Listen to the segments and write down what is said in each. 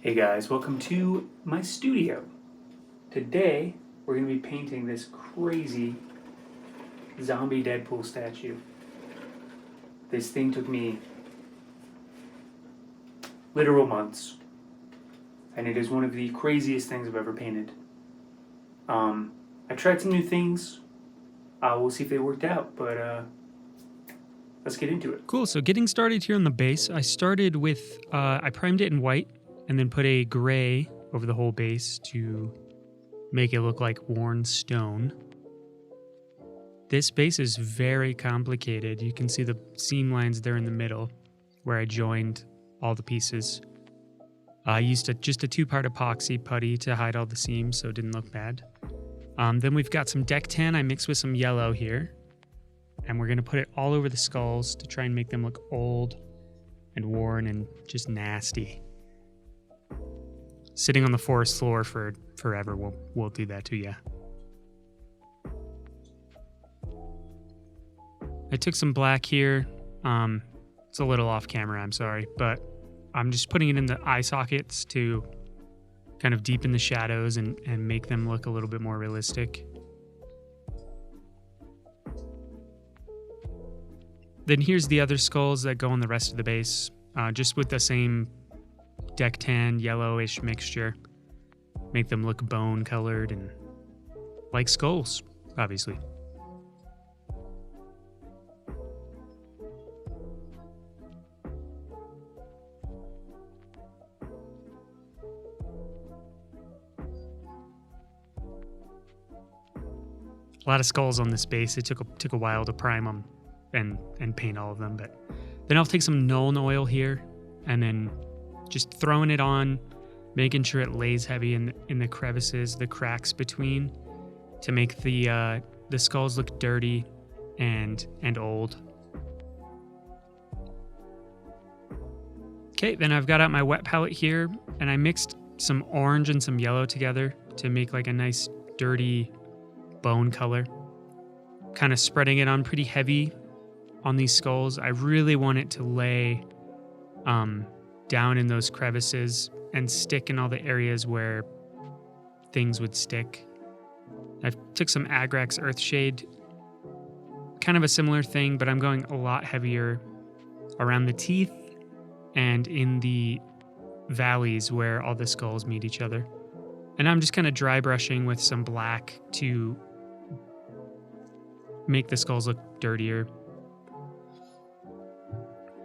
Hey guys, welcome to my studio. Today we're going to be painting this crazy zombie Deadpool statue. This thing took me literal months, and it is one of the craziest things I've ever painted. I tried some new things. We'll see if they worked out, but let's get into it. Cool, so getting started here on the base, I started with, I primed it in white and then put a gray over the whole base to make it look like worn stone. This base is very complicated. You can see the seam lines there in the middle where I joined all the pieces. I used just a 2-part epoxy putty to hide all the seams so it didn't look bad. Then we've got some deck tan I mixed with some yellow here. And we're going to put it all over the skulls to try and make them look old and worn and just nasty. Sitting on the forest floor for forever will do that to you. I took some black here. It's a little off camera, I'm sorry, but I'm just putting it in the eye sockets to kind of deepen the shadows and make them look a little bit more realistic. Then here's the other skulls that go on the rest of the base, just with the same deck tan, yellowish mixture. Make them look bone colored and like skulls, obviously. A lot of skulls on this base. It took a while to prime them and paint all of them, but then I'll take some Nuln oil here and then just throwing it on, making sure it lays heavy in the crevices, the cracks between, to make the skulls look dirty and old. Okay, then I've got out my wet palette here, and I mixed some orange and some yellow together to make like a nice dirty bone color. Kind of spreading it on pretty heavy on these skulls. I really want it to lay down in those crevices and stick in all the areas where things would stick. I took some Agrax Earthshade, kind of a similar thing, but I'm going a lot heavier around the teeth and in the valleys where all the skulls meet each other. And I'm just kind of dry brushing with some black to make the skulls look dirtier.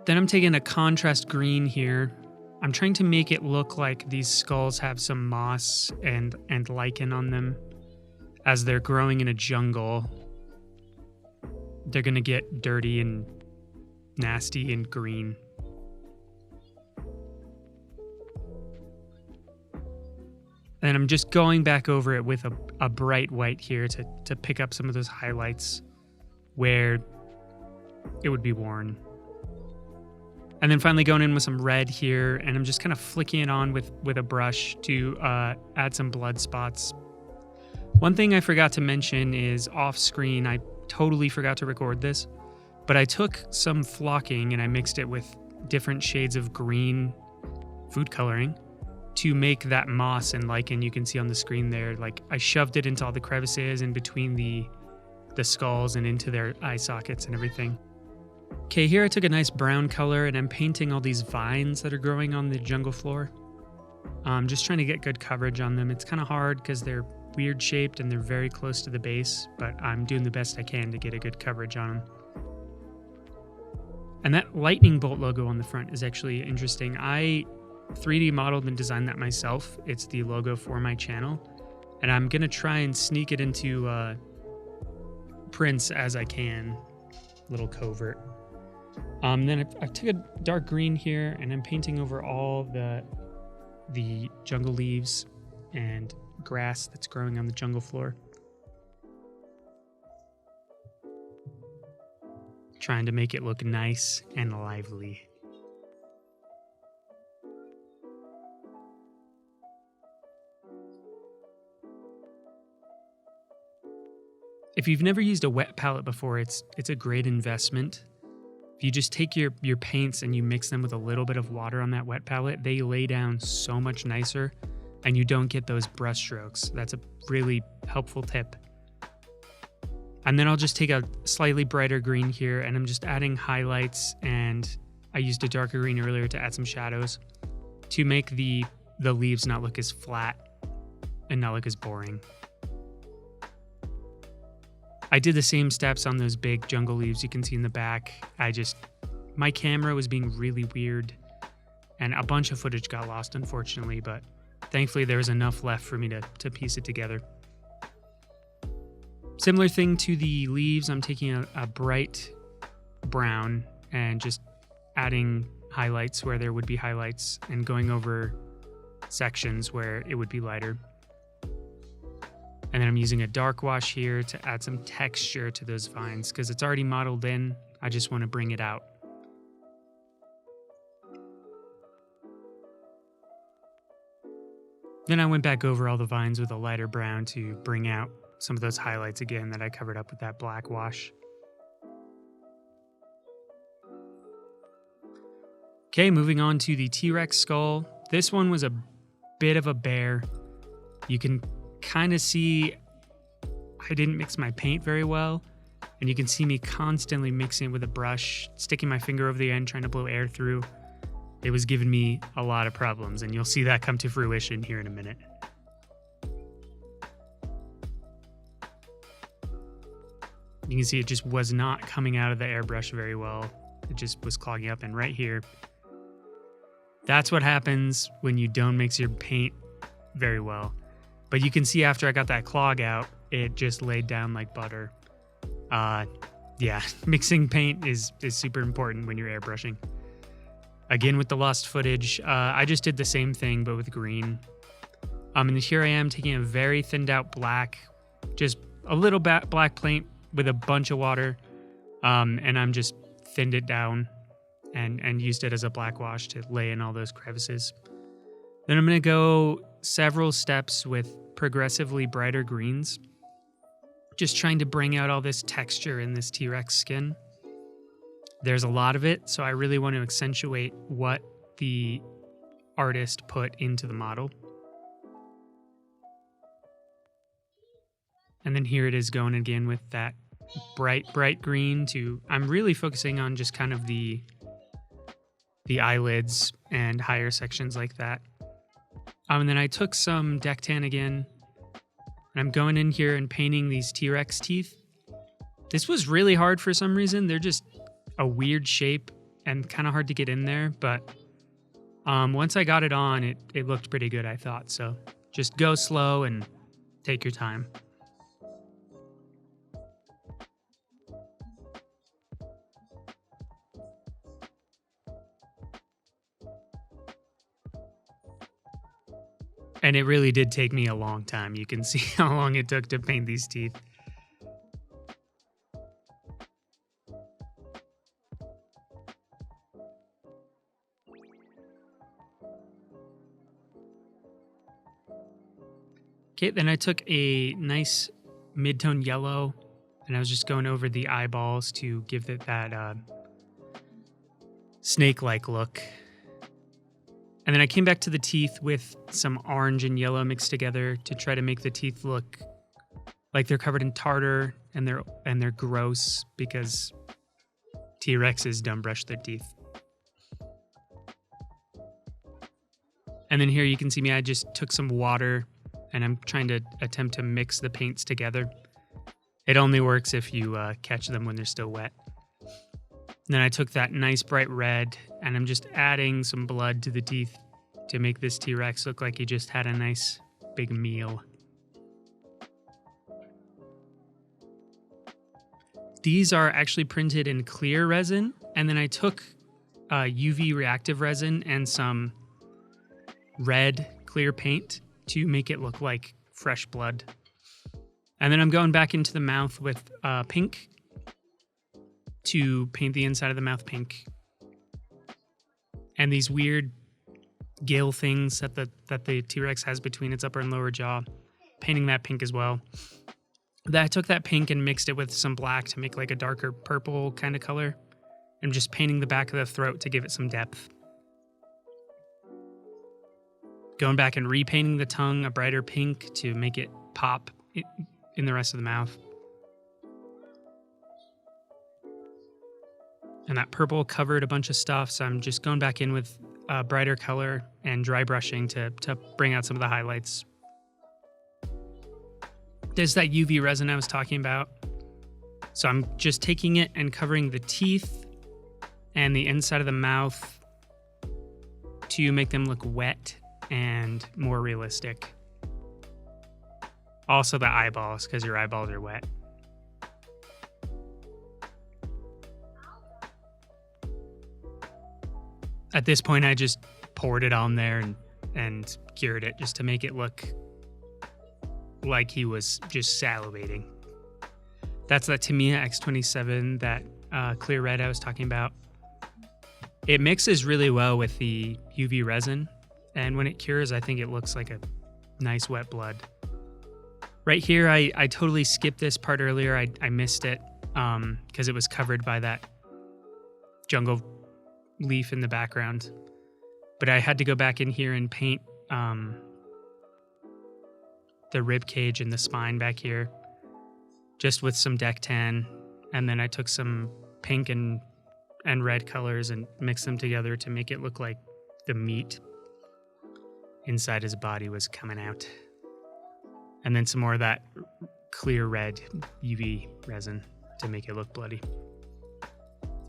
Then I'm taking a contrast green here. I'm trying to make it look like these skulls have some moss and lichen on them. As they're growing in a jungle, they're gonna get dirty and nasty and green. And I'm just going back over it with a bright white here to pick up some of those highlights where it would be worn. And then finally going in with some red here, and I'm just kind of flicking it on with a brush to add some blood spots. One thing I forgot to mention is off screen, I totally forgot to record this, but I took some flocking and I mixed it with different shades of green food coloring to make that moss and lichen you can see on the screen there. Like I shoved it into all the crevices in between the skulls and into their eye sockets and everything. Okay, here I took a nice brown color and I'm painting all these vines that are growing on the jungle floor. Just trying to get good coverage on them. It's kind of hard because they're weird shaped and they're very close to the base, but I'm doing the best I can to get a good coverage on them. And that lightning bolt logo on the front is actually interesting. I 3D modeled and designed that myself. It's the logo for my channel, and I'm gonna try and sneak it into prints as I can. Little covert. Then I took a dark green here and I'm painting over all the jungle leaves and grass that's growing on the jungle floor. Trying to make it look nice and lively. If you've never used a wet palette before, it's a great investment. If you just take your paints and you mix them with a little bit of water on that wet palette, they lay down so much nicer and you don't get those brush strokes. That's a really helpful tip. And then I'll just take a slightly brighter green here and I'm just adding highlights, and I used a darker green earlier to add some shadows to make the leaves not look as flat and not look as boring. I did the same steps on those big jungle leaves you can see in the back. My camera was being really weird and a bunch of footage got lost, unfortunately, but thankfully there was enough left for me to piece it together. Similar thing to the leaves, I'm taking a bright brown and just adding highlights where there would be highlights and going over sections where it would be lighter. And then I'm using a dark wash here to add some texture to those vines because it's already modeled in. I just want to bring it out. Then I went back over all the vines with a lighter brown to bring out some of those highlights again that I covered up with that black wash. Okay, moving on to the T-Rex skull. This one was a bit of a bear. You can kind of see I didn't mix my paint very well, and you can see me constantly mixing it with a brush, sticking my finger over the end, trying to blow air through. It was giving me a lot of problems, and you'll see that come to fruition here in a minute. You can see it just was not coming out of the airbrush very well. It just was clogging up, and right here, that's what happens when you don't mix your paint very well. But you can see after I got that clog out, it just laid down like butter. Yeah, mixing paint is super important when you're airbrushing. Again, with the lost footage, I just did the same thing, but with green. And here I am taking a very thinned out black, just a little black paint with a bunch of water. And I'm just thinned it down and used it as a black wash to lay in all those crevices. Then I'm going to go several steps with progressively brighter greens, just trying to bring out all this texture in this T-Rex skin. There's a lot of it, so I really want to accentuate what the artist put into the model. And then here it is going again with that bright green I'm really focusing on just kind of the eyelids and higher sections like that. And then I took some deck tan again, and I'm going in here and painting these T-Rex teeth. This was really hard for some reason. They're just a weird shape and kind of hard to get in there, but once I got it on, it looked pretty good, I thought. So just go slow and take your time. And it really did take me a long time. You can see how long it took to paint these teeth. Okay, then I took a nice mid-tone yellow, and I was just going over the eyeballs to give it that snake-like look. And then I came back to the teeth with some orange and yellow mixed together to try to make the teeth look like they're covered in tartar and they're gross because T-Rexes don't brush their teeth. And then here you can see me, I just took some water and I'm trying to attempt to mix the paints together. It only works if you catch them when they're still wet. Then I took that nice bright red and I'm just adding some blood to the teeth to make this T-Rex look like he just had a nice big meal. These are actually printed in clear resin, and then I took UV reactive resin and some red clear paint to make it look like fresh blood. And then I'm going back into the mouth with pink to paint the inside of the mouth pink. And these weird gill things that the T-Rex has between its upper and lower jaw, painting that pink as well. Then I took that pink and mixed it with some black to make like a darker purple kind of color. I'm just painting the back of the throat to give it some depth. Going back and repainting the tongue a brighter pink to make it pop in the rest of the mouth. And that purple covered a bunch of stuff, so I'm just going back in with a brighter color and dry brushing to bring out some of the highlights. There's that UV resin I was talking about. So I'm just taking it and covering the teeth and the inside of the mouth to make them look wet and more realistic. Also the eyeballs, because your eyeballs are wet. At this point, I just poured it on there and cured it just to make it look like he was just salivating. That's that Tamiya X27, that clear red I was talking about. It mixes really well with the UV resin, and when it cures, I think it looks like a nice wet blood. Right here, I totally skipped this part earlier. I missed it because it was covered by that jungle leaf in the background. But I had to go back in here and paint the rib cage and the spine back here, just with some deck tan. And then I took some pink and red colors and mixed them together to make it look like the meat inside his body was coming out. And then some more of that clear red UV resin to make it look bloody.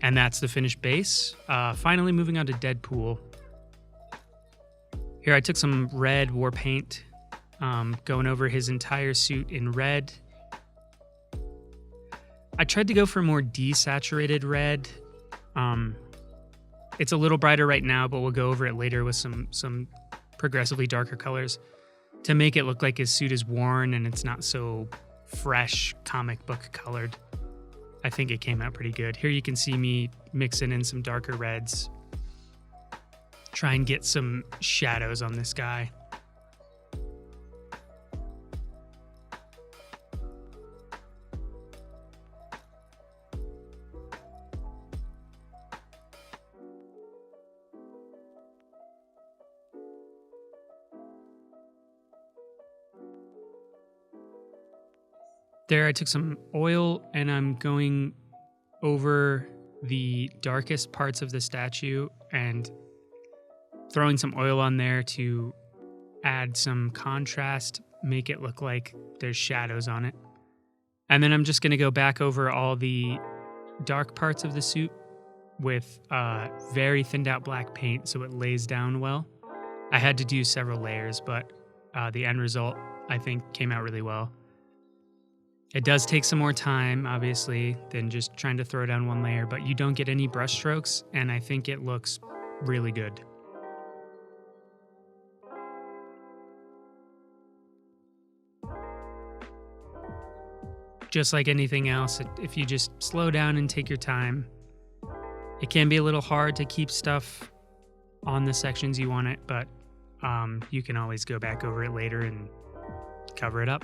And that's the finished base. Finally moving on to Deadpool. Here I took some red war paint, going over his entire suit in red. I tried to go for more desaturated red. It's a little brighter right now, but we'll go over it later with some progressively darker colors to make it look like his suit is worn and it's not so fresh comic book colored. I think it came out pretty good. Here you can see me mixing in some darker reds. Try and get some shadows on this guy. There I took some oil and I'm going over the darkest parts of the statue and throwing some oil on there to add some contrast, make it look like there's shadows on it. And then I'm just going to go back over all the dark parts of the suit with very thinned out black paint so it lays down well. I had to do several layers, but the end result I think came out really well. It does take some more time, obviously, than just trying to throw down one layer, but you don't get any brush strokes, and I think it looks really good. Just like anything else, if you just slow down and take your time, it can be a little hard to keep stuff on the sections you want it, but you can always go back over it later and cover it up.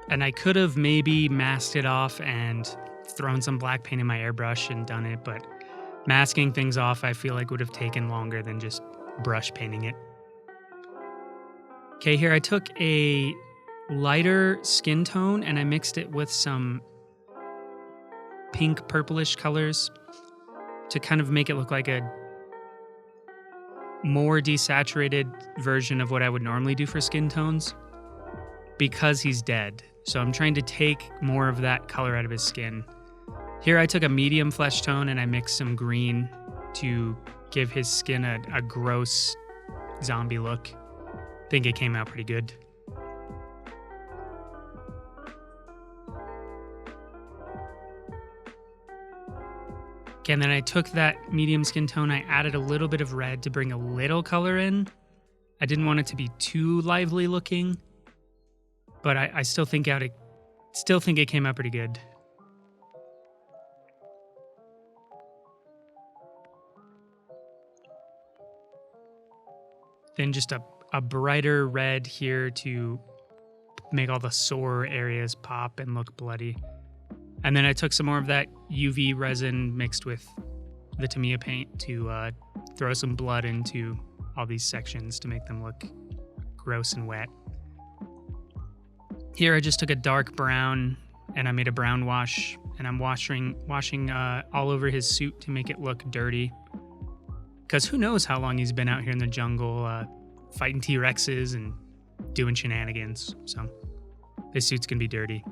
And I could have maybe masked it off and thrown some black paint in my airbrush and done it, but masking things off I feel like would have taken longer than just brush painting it. Okay, here I took a lighter skin tone and I mixed it with some pink purplish colors to kind of make it look like a more desaturated version of what I would normally do for skin tones because he's dead. So I'm trying to take more of that color out of his skin. Here I took a medium flesh tone and I mixed some green to give his skin a gross zombie look. I think it came out pretty good. Okay, and then I took that medium skin tone, I added a little bit of red to bring a little color in. I didn't want it to be too lively looking, but I still think it came out pretty good. Then just a brighter red here to make all the sore areas pop and look bloody. And then I took some more of that UV resin mixed with the Tamiya paint to throw some blood into all these sections to make them look gross and wet. Here I just took a dark brown and I made a brown wash, and I'm washing all over his suit to make it look dirty. Because who knows how long he's been out here in the jungle fighting T-Rexes and doing shenanigans. So this suit's gonna be dirty.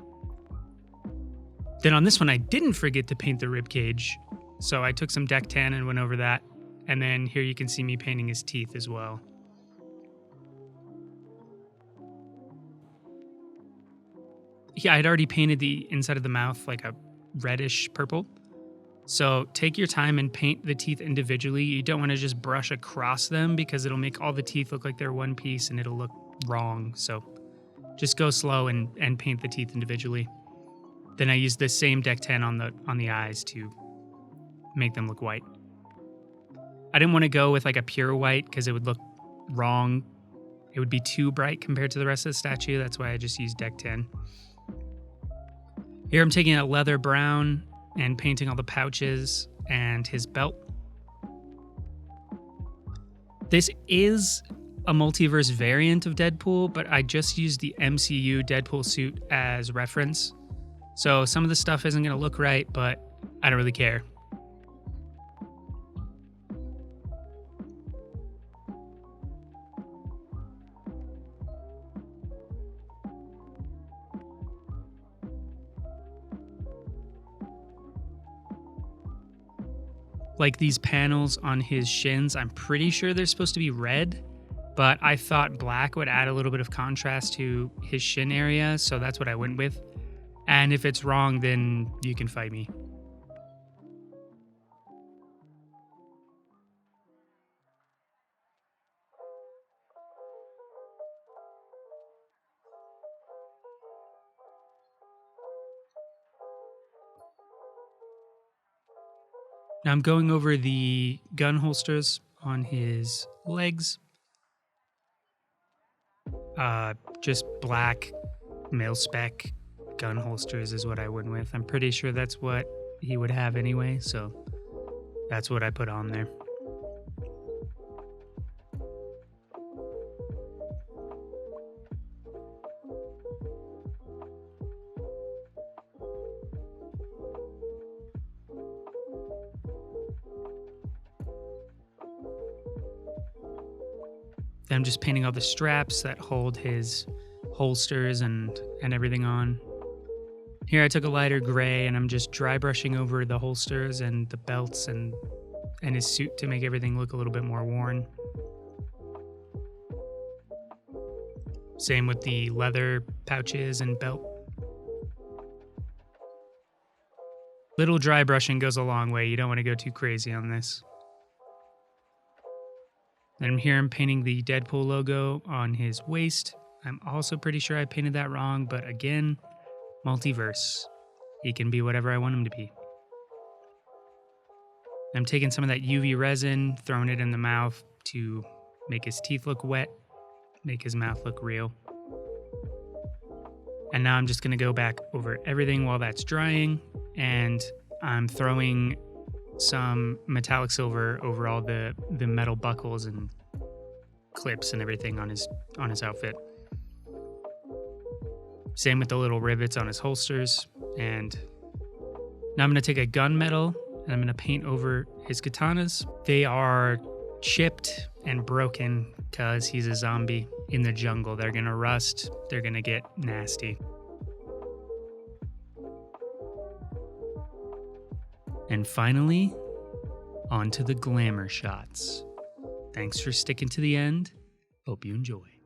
Then on this one, I didn't forget to paint the rib cage. So I took some deck tan and went over that. And then here you can see me painting his teeth as well. Yeah, I'd already painted the inside of the mouth like a reddish purple. So take your time and paint the teeth individually. You don't want to just brush across them because it'll make all the teeth look like they're one piece and it'll look wrong. So just go slow and paint the teeth individually. Then I used the same deck tan on the eyes to make them look white. I didn't want to go with like a pure white because it would look wrong. It would be too bright compared to the rest of the statue. That's why I just used deck tan. Here I'm taking a leather brown and painting all the pouches and his belt. This is a multiverse variant of Deadpool, but I just used the MCU Deadpool suit as reference. So some of the stuff isn't going to look right, but I don't really care. Like these panels on his shins, I'm pretty sure they're supposed to be red, but I thought black would add a little bit of contrast to his shin area, so that's what I went with. And if it's wrong, then you can fight me. Now I'm going over the gun holsters on his legs. Just black mil-spec gun holsters is what I went with. I'm pretty sure that's what he would have anyway, so that's what I put on there. Then I'm just painting all the straps that hold his holsters and everything on. Here I took a lighter gray and I'm just dry brushing over the holsters and the belts and his suit to make everything look a little bit more worn. Same with the leather pouches and belt. Little dry brushing goes a long way. You don't want to go too crazy on this. Then here I'm painting the Deadpool logo on his waist. I'm also pretty sure I painted that wrong, but again, multiverse. He can be whatever I want him to be. I'm taking some of that UV resin, throwing it in the mouth to make his teeth look wet, make his mouth look real. And now I'm just gonna go back over everything while that's drying, and I'm throwing some metallic silver over all the metal buckles and clips and everything on his outfit. Same with the little rivets on his holsters. And now I'm going to take a gunmetal and I'm going to paint over his katanas. They are chipped and broken because he's a zombie in the jungle. They're going to rust. They're going to get nasty. And finally, on to the glamour shots. Thanks for sticking to the end. Hope you enjoy.